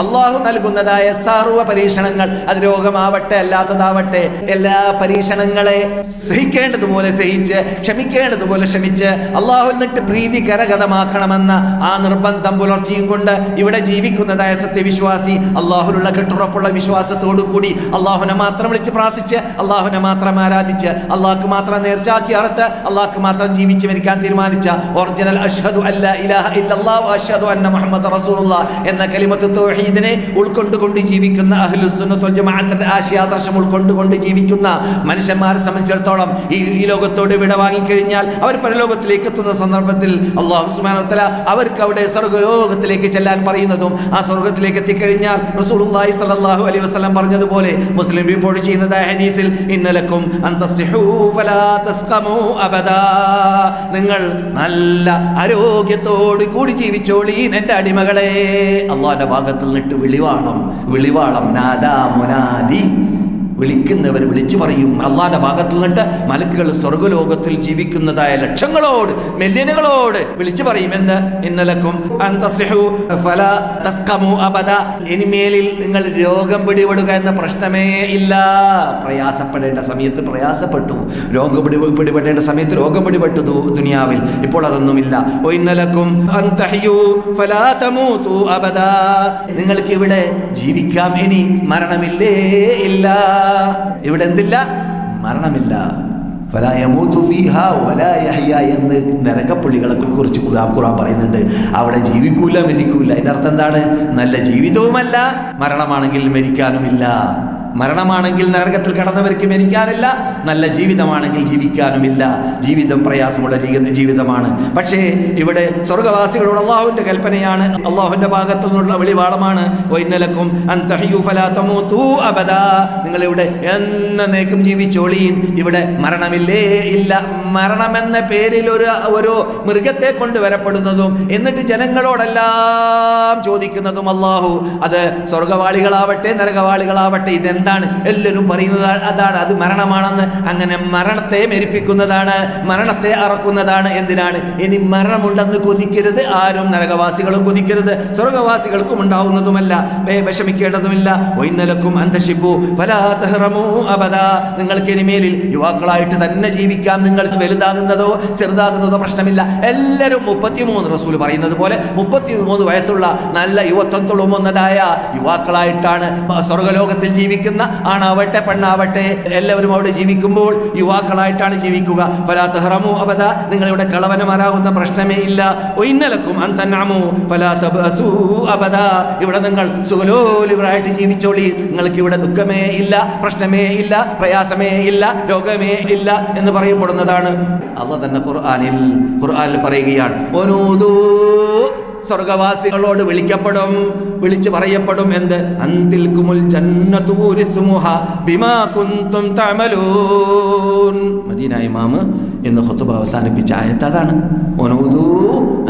അള്ളാഹു നൽകുന്നതായ സർവ്വ പരീക്ഷണങ്ങൾ, അത് രോഗമാവട്ടെ അല്ലാത്തതാവട്ടെ, എല്ലാ പരീക്ഷണങ്ങളെ സഹിക്കേണ്ടതുപോലെ സഹിച്ച് ക്ഷമിക്കേണ്ടതുപോലെ ക്ഷമിച്ച് അള്ളാഹുവിൽ നിന്നിട്ട് പ്രീതി കരഗതമാക്കണമെന്ന ആ നിർബന്ധം പുലർത്തിയും കൊണ്ട് ഇവിടെ ജീവിക്കുന്നതായ സത്യവിശ്വാസി അള്ളാഹുലുള്ള കെട്ടുറപ്പുള്ള വിശ്വാസത്തോടു കൂടി അള്ളാഹുവിനെ മാത്രം വിളിച്ച് പ്രാർത്ഥിച്ച് അള്ളാഹുവിനെ മാത്രം ആരാധിച്ച് അള്ളാഹ്ക്ക് മാത്രം നേർച്ചാക്കി അറുത്ത് അള്ളാഹ്ക്ക് മാത്രം ജീവിച്ച് മരിക്കാൻ തീരുമാനിച്ച ഒറിജിനൽ അഷ്ഹദു അല്ലാ ഇലാഹ ഇല്ലല്ലാഹു അഷ്ഹദു അന്ന മുഹമ്മദ് റസൂലുള്ളാഹ് എന്ന കലിമത്ത് തൗഹീദിനെ ഉൾക്കൊണ്ടുകൊണ്ട് ജീവിക്കുന്ന അഹ്ലുസുന്നത്ത് വൽ ജമാഅത്തിന്റെ ആശയാദർശം ഉൾക്കൊണ്ടുകൊണ്ട് ജീവിക്കുന്ന മനുഷ്യന്മാരെ സംബന്ധിച്ചിടത്തോളം ഈ ലോകത്തോട് വിട വാങ്ങിക്കഴിഞ്ഞാൽ അവർ പരലോകത്തിലേക്ക് എത്തുന്ന സന്ദർഭത്തിൽ അല്ലാഹു സുബ്ഹാനഹു വ തആല അവർക്ക് അവിടെ സ്വർഗ്ഗലോകത്തിലേക്ക് ചെല്ലാൻ പറയുന്നതും ആ സ്വർഗ്ഗത്തിലേക്ക് എത്തിക്കഴിഞ്ഞാൽ റസൂലുള്ളാഹി സ്വല്ലല്ലാഹു അലൈഹി വസല്ലം പറഞ്ഞതുപോലെ മുസ്ലിം റിപ്പോർട്ട് ചെയ്യുന്നതായ ഹദീസിൽ ഇന്നലക്കും അൻ തസ്ഹൂ ഫലാ തസ്ഖമൂ അബദാ, നിങ്ങൾ നല്ല ആരോഗ്യത്തോട് കൂടി ജീവിച്ചോളീൻ എൻ്റെ അടിമകളെ. അള്ളാഹുവിന്റെ ഭാഗത്തിൽ നിന്നിട്ട് വിളിവാളം നാദാ മുനാദി, വിളിക്കുന്നവർ വിളിച്ചു പറയും. അള്ളാഹുവിന്റെ ഭാഗത്തിൽ നിന്നിട്ട് മലക്കുകൾ സ്വർഗ്ഗലോകത്തിൽ ജീവിക്കുന്നതായ ലക്ഷങ്ങളോട് മില്യനുകളോട് വിളിച്ചു പറയും എന്ത്? ഇന്നലക്കും അൻ തസ്ഹൂ ഫലാ തസ്ഖമൂ അബദാ, ഇനിമേലിൽ നിങ്ങൾ രോഗം പിടിപെടുക എന്ന പ്രശ്നമേ ഇല്ല. പ്രയാസപ്പെടേണ്ട സമയത്ത് പ്രയാസപ്പെട്ടു, രോഗം പിടിപെടേണ്ട സമയത്ത് രോഗം പിടിപെട്ടു ദുനിയാവിൽ, ഇപ്പോൾ അതൊന്നുമില്ല. ഇന്നലക്കും അൻ തഹ്യൂ ഫലാ തമൂതു അബദാ, നിങ്ങൾക്ക് ഇവിടെ ജീവിക്കാം, ഇനി മരണമില്ലേ ഇല്ല. ഇവിടെ എന്തില്ല? മരണമില്ല. ഫലാ യമൂതു ഫീഹാ വലാ യഹ്യാ എന്ന് നരകപ്പുള്ളികളെ കുറിച്ച് ഖുർആൻ പറയുന്നുണ്ട്. അവിടെ ജീവിക്കൂല മരിക്കൂല. അതിൻ്റെ അർത്ഥം എന്താണ്? നല്ല ജീവിതവുമല്ല, മരണമാണെങ്കിൽ മരിക്കാനുമില്ല. മരണമാണെങ്കിൽ നരകത്തിൽ കടന്നവർക്ക് മരിക്കാനില്ല, നല്ല ജീവിതമാണെങ്കിൽ ജീവിക്കാനുമില്ല. ജീവിതം പ്രയാസമുള്ള ജീവിതമാണ്. പക്ഷേ ഇവിടെ സ്വർഗവാസികളോട് അള്ളാഹുവിന്റെ കൽപ്പനയാണ്, അള്ളാഹുവിന്റെ ഭാഗത്തു നിന്നുള്ള വിളിവാളമാണ്. വഇന്നലക്കും അൻ തഹ്യൂ ഫലാ തമൂതു അബദാ, നിങ്ങളിവിടെ എന്നേക്കും ജീവിച്ചോളീൻ, ഇവിടെ മരണമില്ലേ ഇല്ല. മരണമെന്ന പേരിൽ ഒരു മൃഗത്തെ കൊണ്ടുവരപ്പെടുന്നതും എന്നിട്ട് ജനങ്ങളോടെല്ലാം ചോദിക്കുന്നതും അള്ളാഹു, അത് സ്വർഗവാളികളാവട്ടെ നരകവാളികളാവട്ടെ, ഇതെന്താണ് എല്ലാവരും പറയുന്നത്? അതാണ്, അത് മരണമാണെന്ന്. അങ്ങനെ മരണത്തെ മരിപ്പിക്കുന്നതാണ്, മരണത്തെ അറക്കുന്നതാണ്. എന്തിനാണ്? ഇനി മരണമുണ്ടെന്ന് കൊതിക്കരുത് ആരും, നരകവാസികളും കൊതിക്കരുത്, സ്വർഗവാസികൾക്കും ഉണ്ടാവുന്നതുമല്ല, വിഷമിക്കേണ്ടതുമില്ല. വഇന്നലക്കും അൻ തശിബു ഫലാ തഹ്റമൂ അബദാ, നിങ്ങൾക്ക് ഇനിമേലിൽ യുവാക്കളായിട്ട് തന്നെ ജീവിക്കാം. നിങ്ങൾ വലുതാകുന്നതോ ചെറുതാകുന്നതോ പ്രശ്നമില്ല. എല്ലാവരും 33 റസൂൽ പറയുന്നത് പോലെ 33 വയസ്സുള്ള നല്ല യുവത്വം തുളുമ്പുന്നതായ യുവാക്കളായിട്ടാണ് സ്വർഗലോകത്തിൽ ജീവിക്കുന്നത്. ആണാവട്ടെ പെണ്ണാവട്ടെ എല്ലാവരും അവിടെ ജീവിക്കുമ്പോൾ യുവാക്കളായിട്ടാണ് ജീവിക്കുക. ഫലാ തഹ്റമൂ അബദാ, നിങ്ങളിവിടെ കളവനമാരാകുന്ന പ്രശ്നമേ ഇല്ല. വഇന്നലക്കും അൻ തൻഅമൂ ഫലാ തബ്അസൂ അബദാ, ഇവിടെ നിങ്ങൾ സുഖലോലുകളായിട്ട് ജീവിച്ചോളി, നിങ്ങൾക്ക് ഇവിടെ ദുഃഖമേ ഇല്ല, പ്രശ്നമേ ഇല്ല, പ്രയാസമേ ഇല്ല, രോഗമേ ഇല്ല എന്ന് പറയപ്പെടുന്നതാണ്. അല്ലാഹു തന്നെ ഖുർആനിൽ പറയുകയാണ്, ഒനൂദൂ, സ്വർഗവാസികളോട് വിളിച്ചു പറയപ്പെടും എന്ത്? അന്തിൽകുമുൽ ജന്നതു ഉരിസുമുഹാ ബിമാ കുൻതും തഅമലൂൻ. മദീന ഇമാം എന്ന് ഖുതുബ അവസാനിപ്പിച്ച ആയത്ത് അതാണ്. ഒനൂദൂ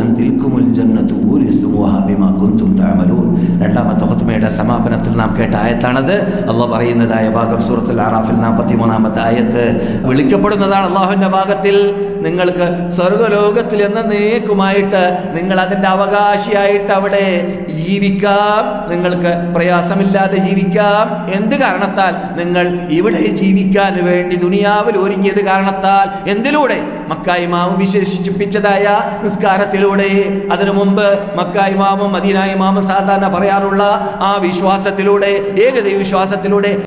അന്തിൽകുമുൽ ജന്നതു ഉരിസുമുഹാ ബിമാ കുൻതും തഅമലൂൻ. രണ്ടാമത്തെ ഖുതുബയുടെ സമാപനത്തിൽ നാം കേട്ട ആയത്താണത്. അല്ലാഹു പറയുന്നതായ ഭാഗം സൂറത്തുൽ അറാഫിൽ 43-ാമത്തെ ആയത്ത്. വിളിക്കപ്പെടുന്നതാണ് അല്ലാഹുവിന്റെ ഭാഗത്തിൽ, നിങ്ങൾക്ക് സ്വർഗലോകത്തിൽ എന്നേക്കുമായിട്ട് നിങ്ങൾ അതിൻ്റെ അവകാശിയായിട്ട് അവിടെ ജീവിക്കാം, നിങ്ങൾക്ക് പ്രയാസമില്ലാതെ ജീവിക്കാം. എന്ത് കാരണത്താൽ? നിങ്ങൾ ഇവിടെ ജീവിക്കാൻ വേണ്ടി ദുനിയാവിൽ ഒരുങ്ങിയത് കാരണത്താൽ. എന്തിലൂടെ? മക്ക ഇമാമും വിശേഷിപ്പിച്ചതായ നിസ്കാരത്തിലൂടെ. അതിനു മുമ്പ് മക്ക ഇമാമും മദീന ഇമാമും സാധാരണ പറയാറുള്ള ആ വിശ്വാസത്തിലൂടെ, ഏകദൈവ വിശ്വാസത്തിലൂടെ